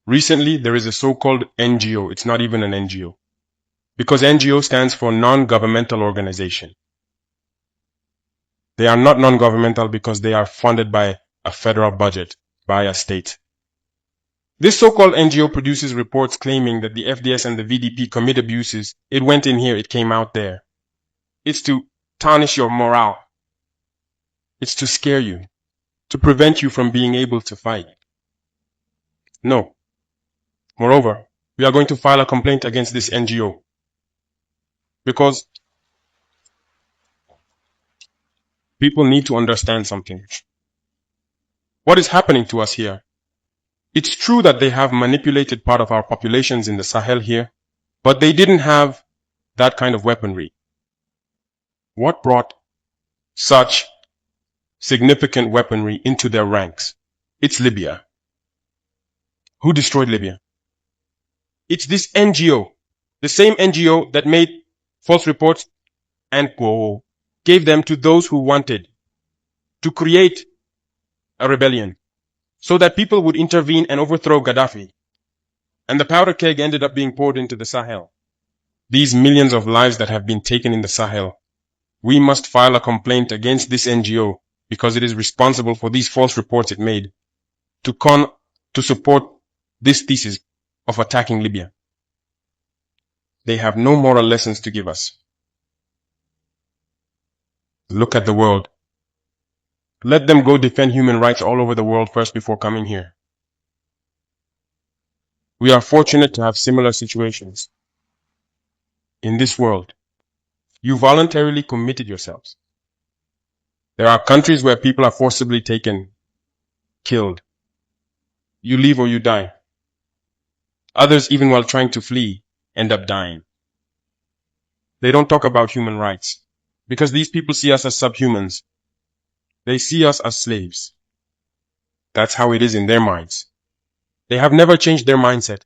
Recently, there is a so-called NGO. It's not even an NGO. Because NGO stands for non-governmental organization. They are not non-governmental because they are funded by a federal budget, by a state. This so-called NGO produces reports claiming that the FDS and the VDP commit abuses. It went in here, it came out there. It's to tarnish your morale. It's to scare you, to prevent you from being able to fight. No. Moreover, we are going to file a complaint against this NGO because people need to understand something. What is happening to us here? It's true that they have manipulated part of our populations in the Sahel here, but they didn't have that kind of weaponry. What brought such significant weaponry into their ranks? It's Libya. Who destroyed Libya? It's this NGO, the same NGO that made false reports and gave them to those who wanted to create a rebellion so that people would intervene and overthrow Gaddafi. And the powder keg ended up being poured into the Sahel. These millions of lives that have been taken in the Sahel, we must file a complaint against this NGO because it is responsible for these false reports it made to support this thesis of attacking Libya. They have no moral lessons to give us. Look at the world. Let them go defend human rights all over the world first before coming here. We are fortunate to have similar situations in this world. You voluntarily committed yourselves. There are countries where people are forcibly taken, killed. You leave or you die. Others, even while trying to flee, end up dying. They don't talk about human rights because these people see us as subhumans. They see us as slaves. That's how it is in their minds. They have never changed their mindset,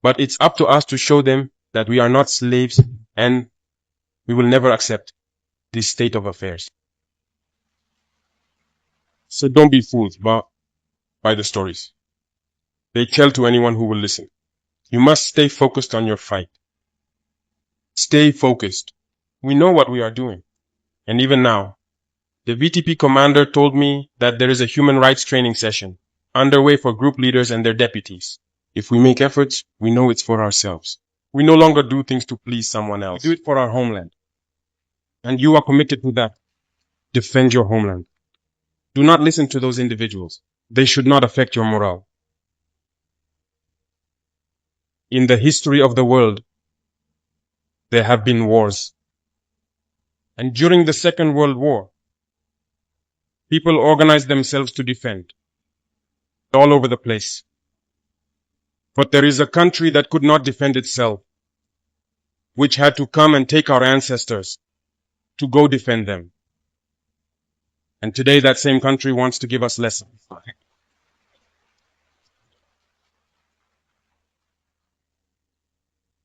but it's up to us to show them that we are not slaves and we will never accept this state of affairs. So don't be fooled by the stories. They tell to anyone who will listen. You must stay focused on your fight. Stay focused. We know what we are doing. And even now, the VTP commander told me that there is a human rights training session underway for group leaders and their deputies. If we make efforts, we know it's for ourselves. We no longer do things to please someone else. We do it for our homeland. And you are committed to that. Defend your homeland. Do not listen to those individuals. They should not affect your morale. In the history of the world, there have been wars. And during the Second World War, people organized themselves to defend all over the place. But there is a country that could not defend itself, which had to come and take our ancestors to go defend them. And today that same country wants to give us lessons.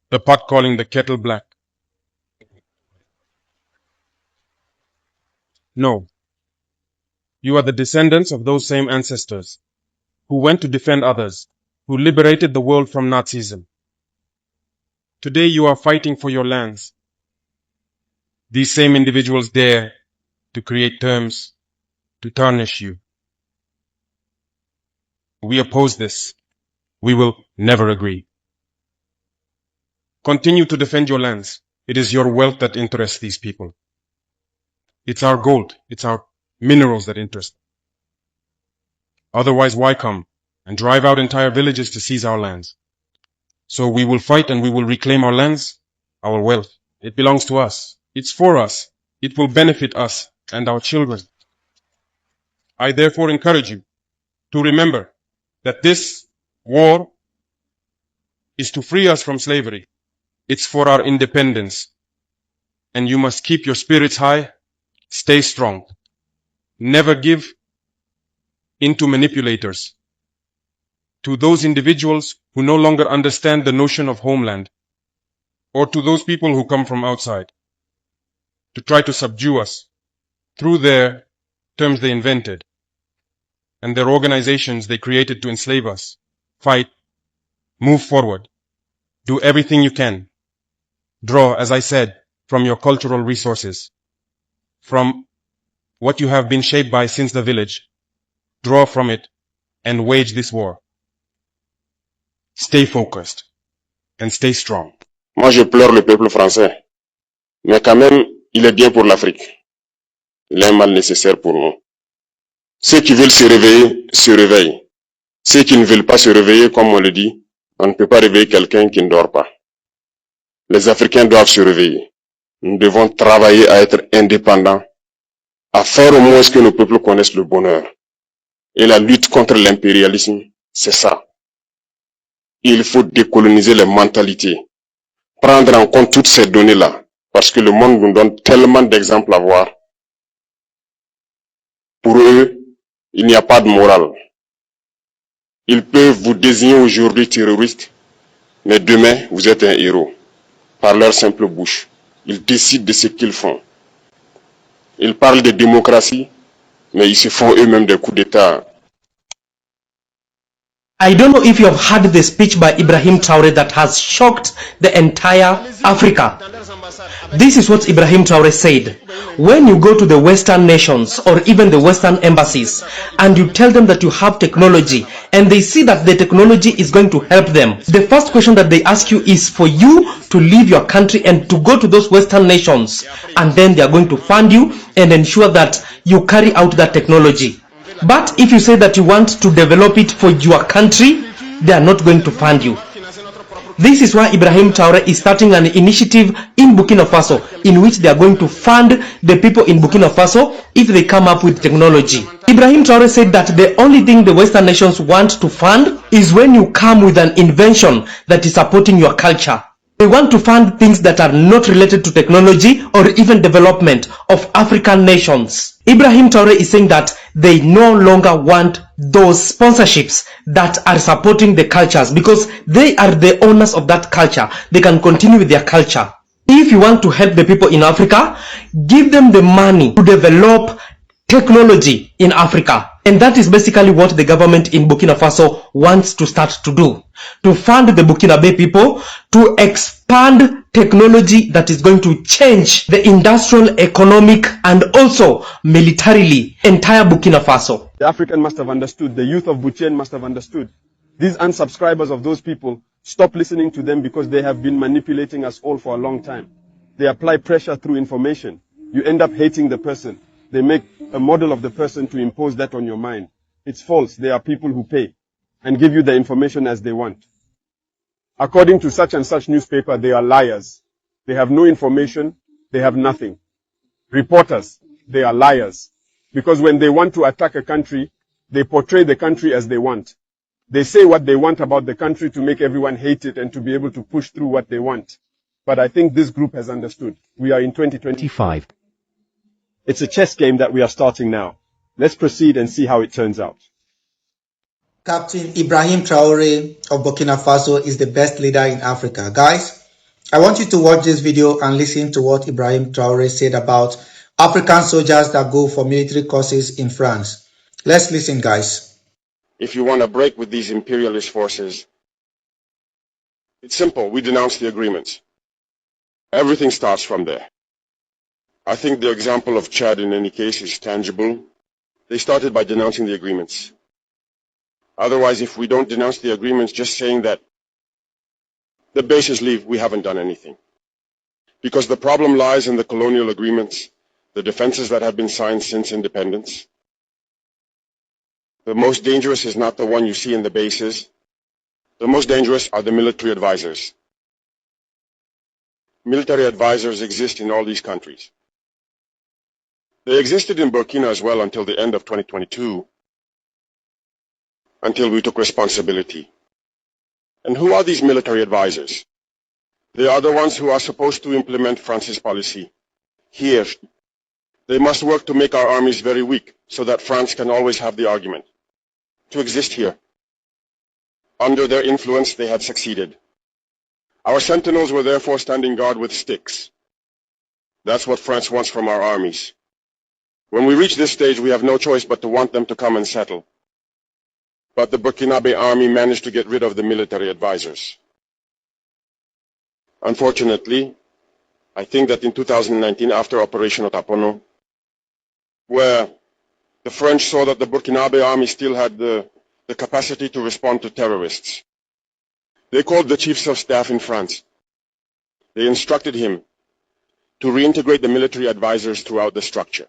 The pot calling the kettle black. No. You are the descendants of those same ancestors who went to defend others, who liberated the world from Nazism. Today you are fighting for your lands. These same individuals dare to create terms to tarnish you. We oppose this. We will never agree. Continue to defend your lands. It is your wealth that interests these people. It's our gold. It's our minerals that interest them. Otherwise, why come and drive out entire villages to seize our lands? So we will fight and we will reclaim our lands, our wealth. It belongs to us. It's for us. It will benefit us and our children. I therefore encourage you to remember that this war is to free us from slavery. It's for our independence. And you must keep your spirits high, stay strong. Never give in to manipulators, to those individuals who no longer understand the notion of homeland, or to those people who come from outside to try to subdue us through their terms they invented and their organizations they created to enslave us. Fight Move forward. Do everything you can. Draw, as I said, from your cultural resources, from what you have been shaped by since the village. Draw from it and wage this war. Stay focused and stay strong. Moi, je pleure le peuple français. Mais quand même, il est bien pour l'Afrique. Il est un mal nécessaire pour nous. Ceux qui veulent se réveiller, se réveillent. Ceux qui ne veulent pas se réveiller, comme on le dit, on ne peut pas réveiller quelqu'un qui ne dort pas. Les Africains doivent se réveiller. Nous devons travailler à être indépendants, à faire au moins que nos peuples connaissent le bonheur. Et la lutte contre l'impérialisme, c'est ça. Il faut décoloniser les mentalités, prendre en compte toutes ces données-là, parce que le monde nous donne tellement d'exemples à voir. Pour eux, il n'y a pas de morale. Ils peuvent vous désigner aujourd'hui terroriste, mais demain, vous êtes un héros. Par leur simple bouche, ils décident de ce qu'ils font. Ils parlent de démocratie, mais ils se font eux-mêmes des coups d'État. I don't know if you have heard the speech by Ibrahim Traore that has shocked the entire Africa. This is what Ibrahim Traore said. When you go to the Western nations or even the Western embassies and you tell them that you have technology and they see that the technology is going to help them, the first question that they ask you is for you to leave your country and to go to those Western nations, and then they are going to fund you and ensure that you carry out that technology. But if you say that you want to develop it for your country, they are not going to fund you. This is why Ibrahim Traore is starting an initiative in Burkina Faso in which they are going to fund the people in Burkina Faso if they come up with technology. Ibrahim Traore said that the only thing the Western nations want to fund is when you come with an invention that is supporting your culture. They want to fund things that are not related to technology or even development of African nations. Ibrahim Traore is saying that they no longer want those sponsorships that are supporting the cultures because they are the owners of that culture. They can continue with their culture. If you want to help the people in Africa, give them the money to develop technology in Africa. And that is basically what the government in Burkina Faso wants to start to do. To fund the Burkinabe people to expand technology that is going to change the industrial, economic, and also militarily entire Burkina Faso. The African must have understood. The youth of Butien must have understood. These unsubscribers of those people, stop listening to them because they have been manipulating us all for a long time. They apply pressure through information. You end up hating the person. They make a model of the person to impose that on your mind. It's false. There are people who pay and give you the information as they want. According to such and such newspaper, they are liars. They have no information. They have nothing. Reporters, they are liars. Because when they want to attack a country, they portray the country as they want. They say what they want about the country to make everyone hate it and to be able to push through what they want. But I think this group has understood. We are in 2025. It's a chess game that we are starting now. Let's proceed and see how it turns out. Captain Ibrahim Traore of Burkina Faso is the best leader in Africa. Guys, I want you to watch this video and listen to what Ibrahim Traore said about African soldiers that go for military courses in France. Let's listen, guys. If you want to break with these imperialist forces, it's simple. We denounce the agreements. Everything starts from there. I think the example of Chad in any case is tangible. They started by denouncing the agreements. Otherwise, if we don't denounce the agreements, just saying that the bases leave, we haven't done anything. Because the problem lies in the colonial agreements, the defenses that have been signed since independence. The most dangerous is not the one you see in the bases. The most dangerous are the military advisors. Military advisors exist in all these countries. They existed in Burkina as well until the end of 2022, until we took responsibility. And who are these military advisors? They are the ones who are supposed to implement France's policy. Here, they must work to make our armies very weak, so that France can always have the argument to exist here. Under their influence, they had succeeded. Our sentinels were therefore standing guard with sticks. That's what France wants from our armies. When we reach this stage, we have no choice but to want them to come and settle. but the Burkinabe army managed to get rid of the military advisors. Unfortunately, I think that in 2019, after Operation Otapono, where the French saw that the Burkinabe army still had the capacity to respond to terrorists, they called the chiefs of staff in France. They instructed him to reintegrate the military advisors throughout the structure.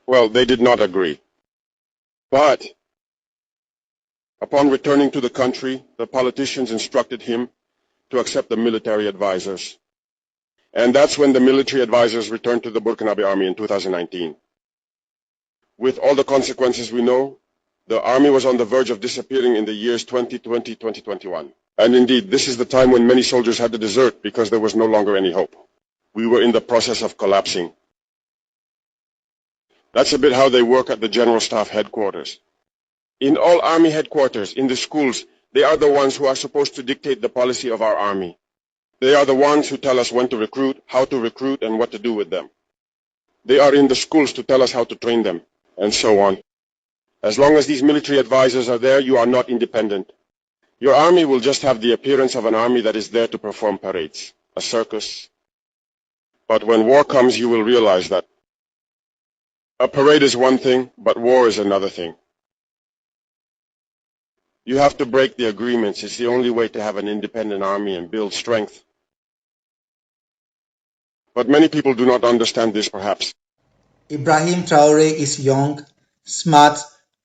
Well, they did not agree. But upon returning to the country, the politicians instructed him to accept the military advisors. And that's when the military advisors returned to the Burkinabe army in 2019. With all the consequences we know, the army was on the verge of disappearing in the years 2020, 2021. And indeed, this is the time when many soldiers had to desert because there was no longer any hope. We were in the process of collapsing. That's a bit how they work at the General Staff headquarters. In all army headquarters, in the schools, they are the ones who are supposed to dictate the policy of our army. They are the ones who tell us when to recruit, how to recruit, and what to do with them. They are in the schools to tell us how to train them, and so on. As long as these military advisors are there, you are not independent. Your army will just have the appearance of an army that is there to perform parades, a circus. But when war comes, you will realize that a parade is one thing, but war is another thing. You have to break the agreements. It's the only way to have an independent army and build strength. But many people do not understand this, perhaps. Ibrahim Traore is young, smart,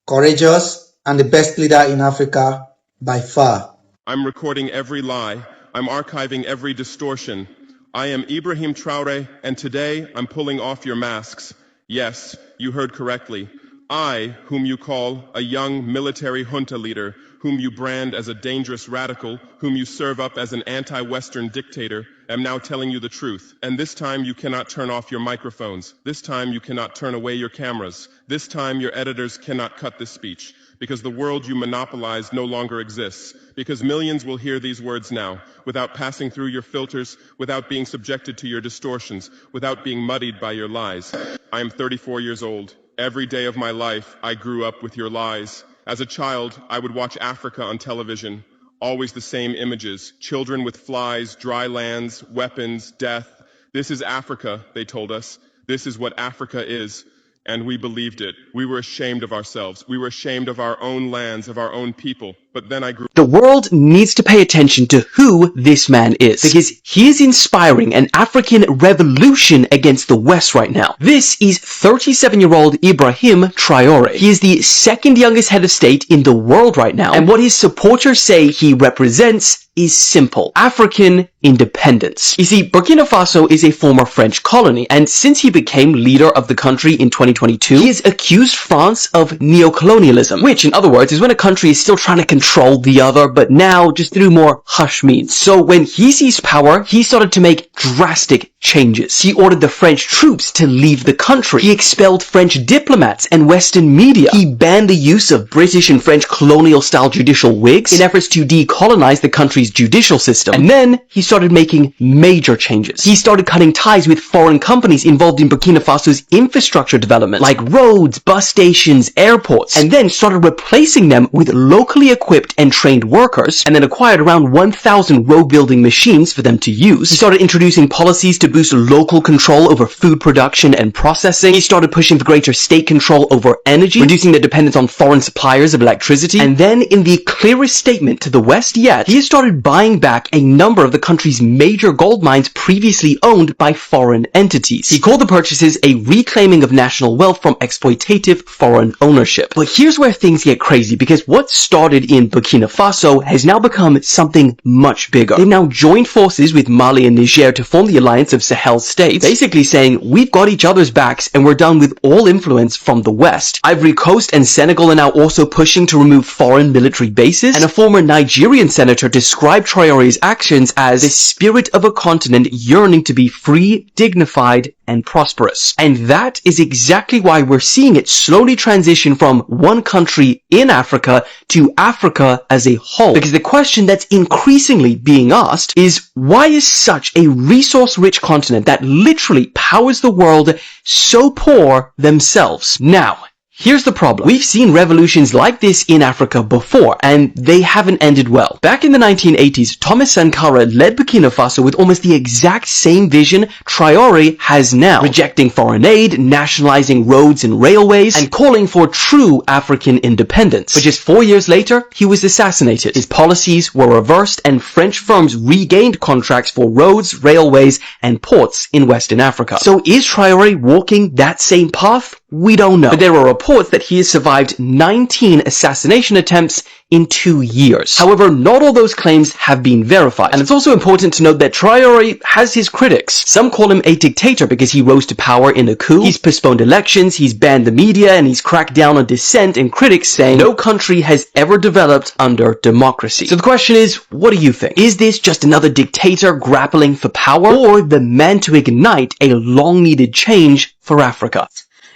courageous, and the best leader in Africa by far. I'm recording every lie. I'm archiving every distortion. I am Ibrahim Traore, and today I'm pulling off your masks. Yes, you heard correctly. I, whom you call a young military junta leader, whom you brand as a dangerous radical, whom you serve up as an anti-Western dictator, am now telling you the truth. And this time you cannot turn off your microphones. This time you cannot turn away your cameras. This time your editors cannot cut this speech. Because the world you monopolize no longer exists. Because millions will hear these words now, without passing through your filters, without being subjected to your distortions, without being muddied by your lies. I am 34 years old. Every day of my life, I grew up with your lies. As a child, I would watch Africa on television. Always the same images. Children with flies, dry lands, weapons, death. This is Africa, they told us. This is what Africa is. And we believed it. We were ashamed of ourselves. We were ashamed of our own lands, of our own people. But then I grew. The world needs to pay attention to who this man is, because he is inspiring an African revolution against the West right now. This is 37-year-old Ibrahim Traore. He is the second youngest head of state in the world right now, and what his supporters say he represents is simple: African independence. You see, Burkina Faso is a former French colony, and since he became leader of the country in 2022, he has accused France of neocolonialism, which in other words is when a country is still trying to control the other, but now just through more hush means. So when he seized power, he started to make drastic changes. He ordered the French troops to leave the country. He expelled French diplomats and Western media. He banned the use of British and French colonial-style judicial wigs in efforts to decolonize the country's judicial system. And then he started making major changes. He started cutting ties with foreign companies involved in Burkina Faso's infrastructure development, like roads, bus stations, airports, and then started replacing them with locally equipped and trained workers, and then acquired around 1,000 road building machines for them to use. He started introducing policies to boost local control over food production and processing. He started pushing for greater state control over energy, reducing the dependence on foreign suppliers of electricity. And then, in the clearest statement to the West yet, he has started buying back a number of the country's major gold mines previously owned by foreign entities. He called the purchases a reclaiming of national wealth from exploitative foreign ownership. But here's where things get crazy, because what started in Burkina Faso has now become something much bigger. They've now joined forces with Mali and Niger to form the Alliance of Sahel States, basically saying, we've got each other's backs and we're done with all influence from the West. Ivory Coast and Senegal are now also pushing to remove foreign military bases, and a former Nigerian senator described Traore's actions as the spirit of a continent yearning to be free, dignified, and prosperous. And that is exactly why we're seeing it slowly transition from one country in Africa to Africa as a whole. Because the question that's increasingly being asked is, why is such a resource-rich continent that literally powers the world so poor themselves? Now, Here's the problem. We've seen revolutions like this in Africa before, and they haven't ended well. Back in the 1980s, Thomas Sankara led Burkina Faso with almost the exact same vision Traore has now, rejecting foreign aid, nationalizing roads and railways, and calling for true African independence. But just 4 years later, he was assassinated. His policies were reversed, and French firms regained contracts for roads, railways, and ports in Western Africa. So is Traore walking that same path? We don't know. But there are reports that he has survived 19 assassination attempts in 2 years. However, not all those claims have been verified. And it's also important to note that Traore has his critics. Some call him a dictator because he rose to power in a coup. He's postponed elections, he's banned the media, and he's cracked down on dissent, and critics saying no country has ever developed under democracy. So the question is, what do you think? Is this just another dictator grappling for power, or the man to ignite a long-needed change for Africa?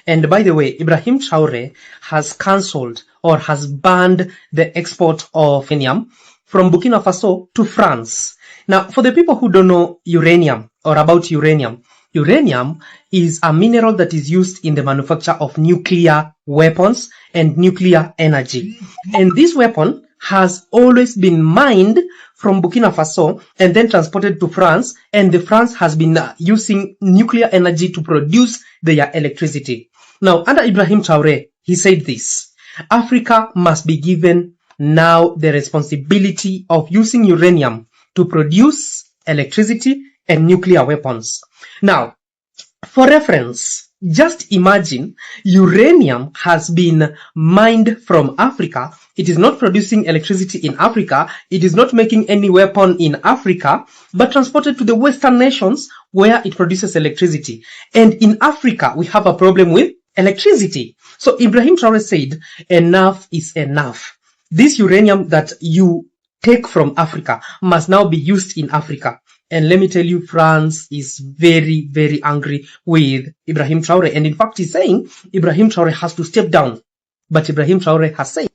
And by the way, Ibrahim Traore has cancelled or has banned the export of uranium from Burkina Faso to France. Now, for the people who don't know uranium or about uranium, uranium is a mineral that is used in the manufacture of nuclear weapons and nuclear energy. And this weapon has always been mined from Burkina Faso and then transported to France, and the France has been using nuclear energy to produce their electricity. Now, under Ibrahim Traore, he said this: Africa must be given now the responsibility of using uranium to produce electricity and nuclear weapons. Now, for reference, just imagine uranium has been mined from Africa. It is not producing electricity in Africa. It is not making any weapon in Africa, but transported to the Western nations where it produces electricity. And in Africa, we have a problem with electricity. So Ibrahim Traore said, enough is enough. This uranium that you take from Africa must now be used in Africa. And let me tell you, France is very, very angry with Ibrahim Traore. And in fact, he's saying Ibrahim Traore has to step down. But Ibrahim Traore has said.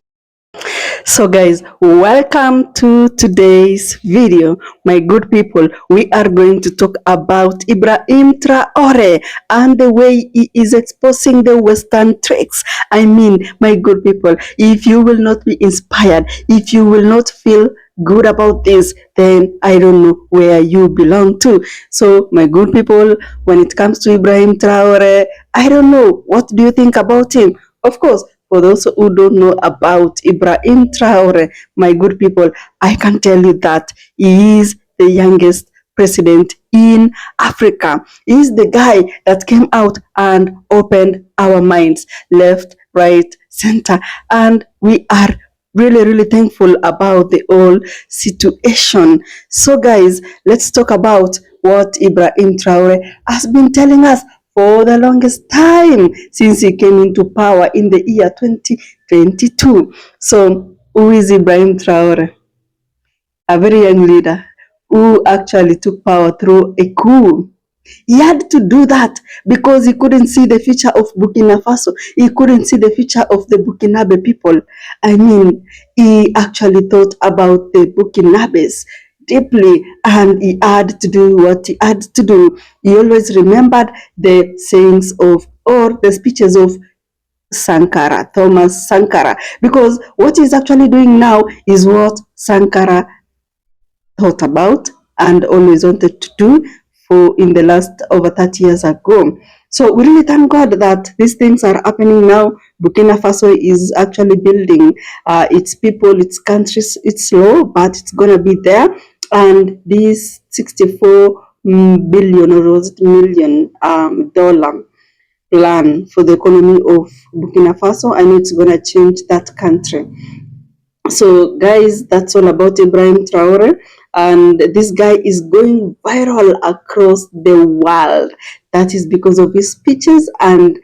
So guys, welcome to today's video. My good people, we are going to talk about Ibrahim Traore and the way he is exposing the Western tricks. I mean, my good people, if you will not be inspired, if you will not feel good about this, then I don't know where you belong to. So my good people, when it comes to Ibrahim Traore, I don't know, what do you think about him? Of course, for those who don't know about Ibrahim Traore, my good people, I can tell you that he is the youngest president in Africa. He is the guy that came out and opened our minds, left, right, center, and we are really thankful about the whole situation. So guys, let's talk about what Ibrahim Traore has been telling us for the longest time since he came into power in the year 2022. So who is Ibrahim Traore? A very young leader who actually took power through a coup. He had to do that because he couldn't see the future of Burkina Faso. He couldn't see the future of the Burkinabe people. I mean, he actually thought about the Burkinabes deeply, and he had to do what he had to do. He always remembered the sayings of, or the speeches of Sankara, Thomas Sankara, because what he's actually doing now is what Sankara thought about and always wanted to do for in the last over 30 years ago. So we really thank God that these things are happening now. Burkina Faso is actually building its people, its countries. It's slow, but it's gonna be there. And this 64 billion or was it million dollar plan for the economy of Burkina Faso, I know it's gonna change that country. So guys, that's all about Ibrahim Traore, and this guy is going viral across the world. That is because of his speeches and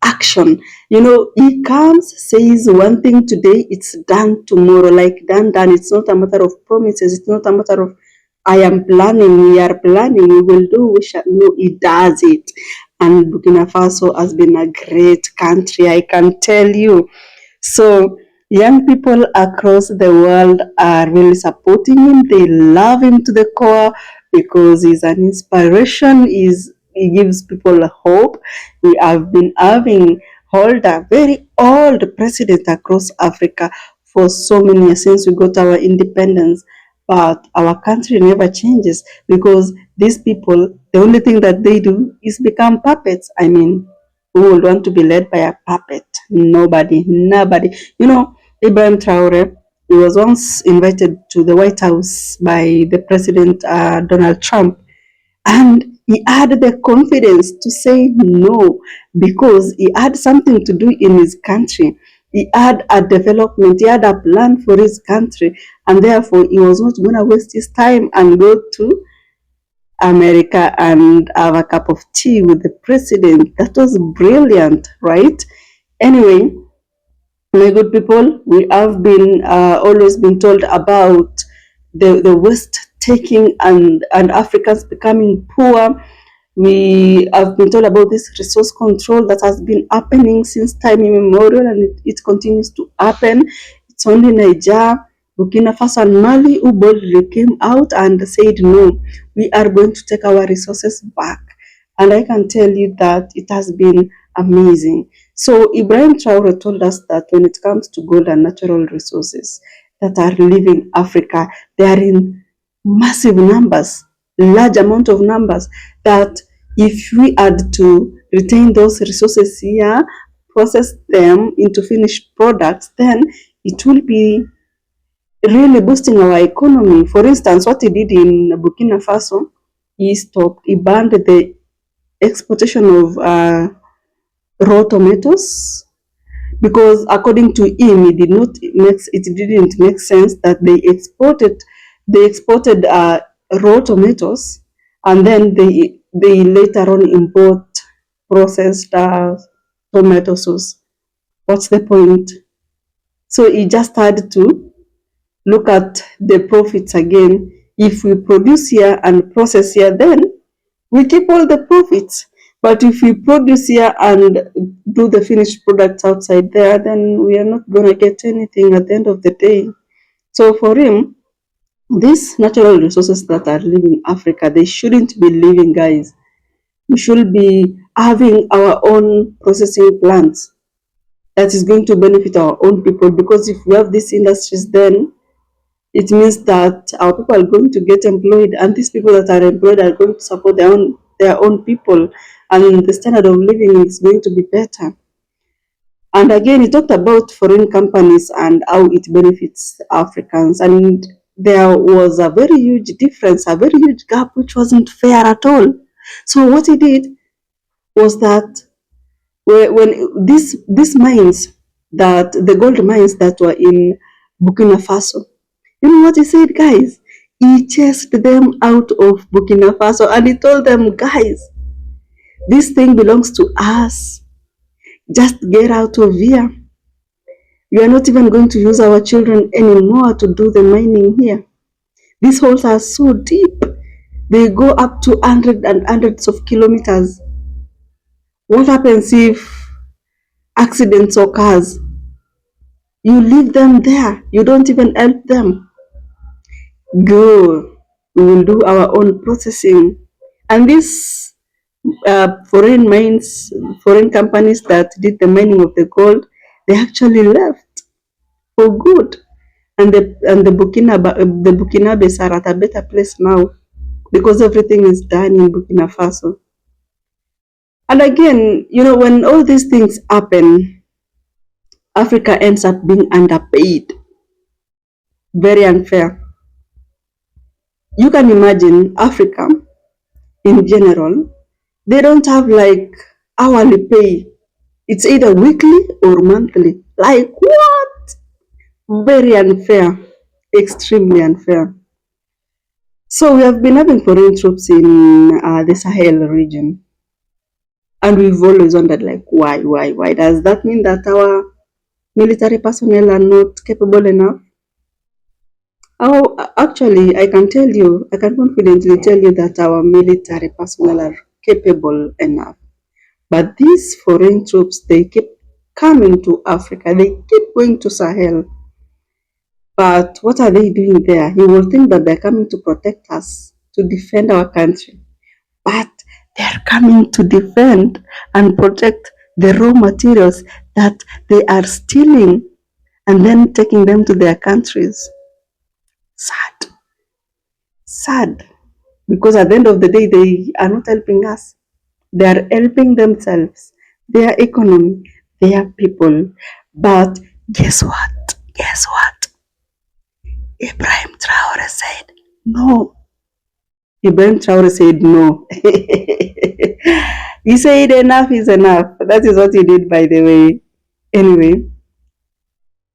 action. You know, he comes, says one thing today, it's done tomorrow, like done. It's not a matter of promises. It's not a matter of I am planning, we are planning, we will do, we shall. No, he does it. And Burkina Faso has been a great country, I can tell you. So young people across the world are really supporting him. They love him to the core because he's an inspiration. He gives people hope. We have been having holder, very old president across Africa for so many years since we got our independence. But our country never changes because these people, the only thing that they do is become puppets. I mean, who would want to be led by a puppet? Nobody, nobody. You know, Ibrahim Traore, he was once invited to the White House by the President Donald Trump, and he had the confidence to say no because he had something to do in his country. He had a development, he had a plan for his country, and therefore he was not going to waste his time and go to America and have a cup of tea with the president. That was brilliant, right? Anyway, my good people, we have been always been told about the West taking and Africans becoming poor. We have been told about this resource control that has been happening since time immemorial, and it continues to happen. It's only Niger, Burkina Faso, and Mali who boldly came out and said, no, we are going to take our resources back. And I can tell you that it has been amazing. So Ibrahim Traore told us that when it comes to gold and natural resources that are leaving Africa, they are in massive numbers, large amount of numbers, that if we had to retain those resources here, process them into finished products, then it will be really boosting our economy. For instance, what he did in Burkina Faso, he banned the exportation of raw tomatoes because according to him, it didn't make sense that they exported raw tomatoes and then they later on import processed tomato sauce. What's the point? So he just had to look at the profits again. If we produce here and process here, then we keep all the profits. But if we produce here and do the finished products outside there, then we are not going to get anything at the end of the day. So for him, these natural resources that are leaving Africa, they shouldn't be leaving, guys. We should be having our own processing plants that is going to benefit our own people, because if we have these industries, then it means that our people are going to get employed, and these people that are employed are going to support their own people, and the standard of living is going to be better. And again, he talked about foreign companies and how it benefits Africans, and there was a very huge difference, a very huge gap, which wasn't fair at all. So what he did was that when these mines, that the gold mines that were in Burkina Faso, you know what he said, guys? He chased them out of Burkina Faso and he told them, guys, this thing belongs to us. Just get out of here. We are not even going to use our children anymore to do the mining here. These holes are so deep. They go up to hundreds of kilometers. What happens if accidents occurs? You leave them there. You don't even help them. Go. We will do our own processing. And these foreign companies that did the mining of the gold, they actually left for good. And the Burkinabes are at a better place now because everything is done in Burkina Faso. And again, you know, when all these things happen, Africa ends up being underpaid. Very unfair. You can imagine Africa in general, they don't have like hourly pay. It's either weekly or monthly. Like what? Very unfair. Extremely unfair. So we have been having foreign troops in the Sahel region. And we've always wondered, like, why? Does that mean that our military personnel are not capable enough? Actually, I can confidently tell you that our military personnel are capable enough. But these foreign troops, they keep coming to Africa. They keep going to Sahel. But what are they doing there? You will think that they're coming to protect us, to defend our country. But they're coming to defend and protect the raw materials that they are stealing and then taking them to their countries. Sad. Sad. Because at the end of the day, they are not helping us. They are helping themselves, their economy, their people. But guess what? Guess what? Ibrahim Traore said no. Ibrahim Traore said no. He said enough is enough. That is what he did, by the way. Anyway,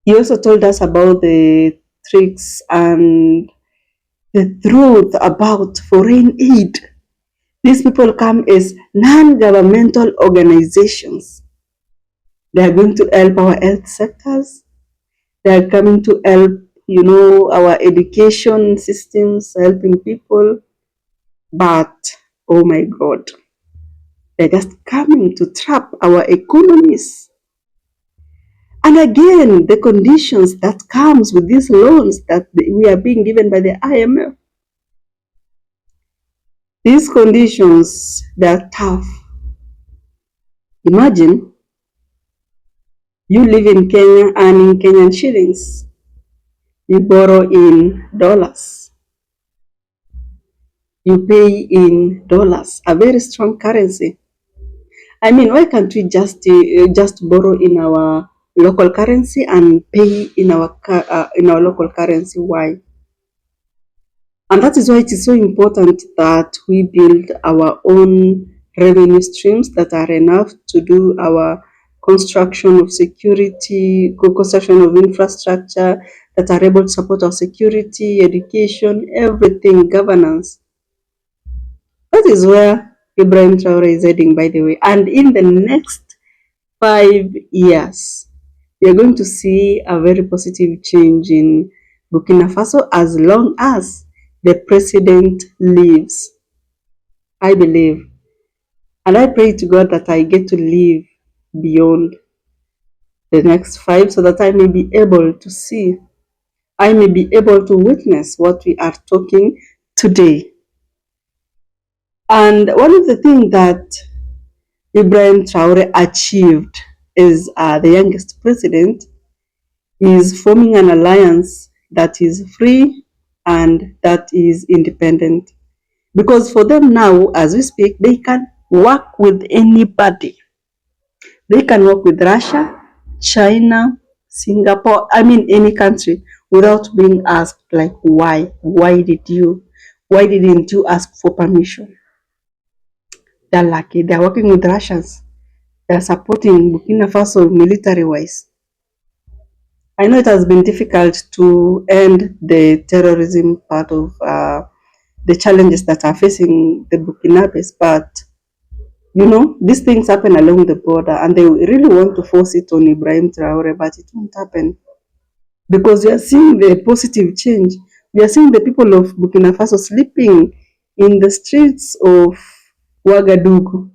he also told us about the tricks and the truth about foreign aid. These people come as non-governmental organizations. They are going to help our health sectors. They are coming to help, our education systems, helping people. But, oh my God, they're just coming to trap our economies. And again, the conditions that comes with these loans that we are being given by the IMF. These conditions, they're tough. Imagine you live in Kenya earning Kenyan shillings. You borrow in dollars. You pay in dollars, a very strong currency. I mean, why can't we just borrow in our local currency and pay in our local currency? Why? And that is why it is so important that we build our own revenue streams that are enough to do our construction of security, construction of infrastructure that are able to support our security, education, everything, governance. That is where Ibrahim Traore is heading, by the way. And in the next 5 years, we are going to see a very positive change in Burkina Faso as long as the president lives. I believe. And I pray to God that I get to live beyond the next 5 so that I may be able to see, I may be able to witness what we are talking today. And one of the things that Ibrahim Traore achieved as the youngest president is forming an alliance that is free and that is independent. Because for them now, as we speak, they can work with anybody. They can work with Russia, China, Singapore, any country without being asked like why? Why didn't you ask for permission? They're lucky. They're working with Russians. They're supporting Burkina Faso military-wise. I know it has been difficult to end the terrorism part of the challenges that are facing the Burkinabes, but these things happen along the border and they really want to force it on Ibrahim Traore, but it won't happen because we are seeing the positive change. We are seeing the people of Burkina Faso sleeping in the streets of Ouagadougou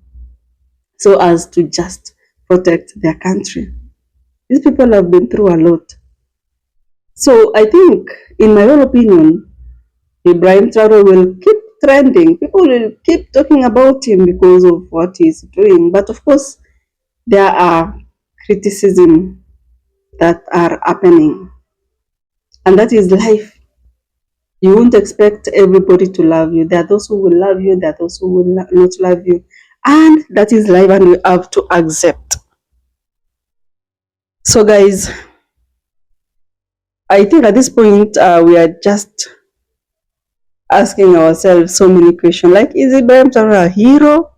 so as to just protect their country. These people have been through a lot. So I think, in my own opinion, Ibrahim Traore will keep trending. People will keep talking about him because of what he's doing. But of course, there are criticism that are happening. And that is life. You won't expect everybody to love you. There are those who will love you, there are those who will not love you. And that is life and we have to accept. So guys, I think at this point, we are just asking ourselves so many questions like, is Ibrahim Traore a hero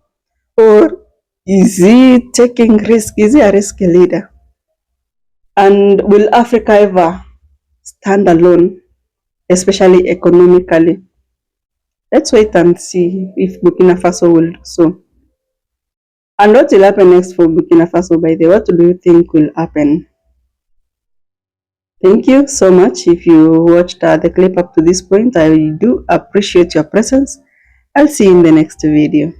or is he taking risk? Is he a risky leader? And will Africa ever stand alone, especially economically? Let's wait and see if Burkina Faso will do so. And what will happen next for Burkina Faso, by the way? What do you think will happen? Thank you so much. If you watched the clip up to this point, I do appreciate your presence. I'll see you in the next video.